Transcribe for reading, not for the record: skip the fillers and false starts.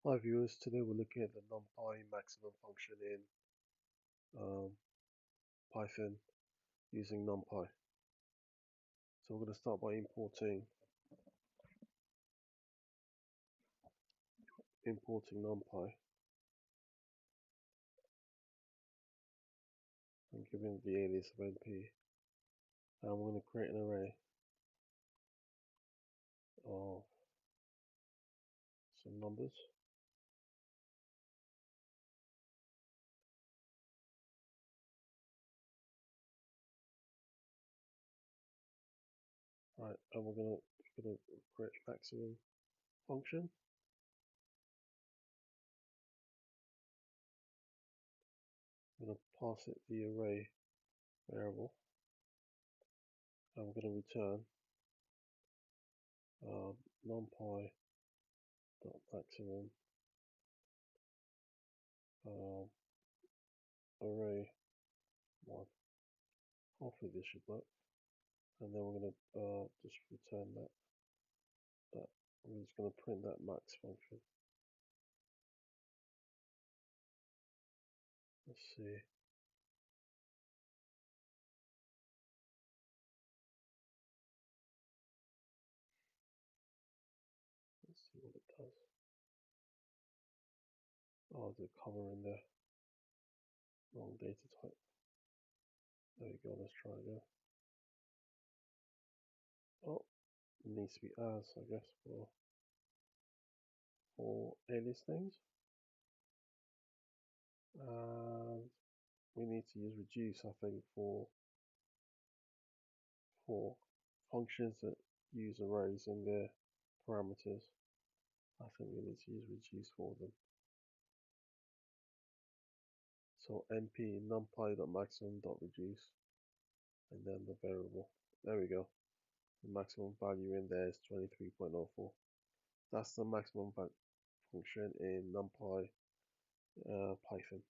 Hi viewers, today we're looking at the Numpy maximum function in Python using Numpy. So we're going to start by importing Numpy and giving the alias of NP. And we're going to create an array of some numbers. Right, and we're going to create maximum function. I'm going to pass it the array variable, and we're going to return numpy.maximum array 1. Hopefully this should work. And then we're going to just return that. We're just going to print that max function. Let's see. Let's see what it does. Oh, the cover in there. Wrong data type. There we go. Let's try again. Oh, it needs to be as, I guess, for alias things. And we need to use reduce, I think, for functions that use arrays in their parameters. I think we need to use reduce for them. So np numpy.maximum.reduce, and then the variable. There we go. The maximum value in there is 23.04. That's the maximum function in NumPy Python.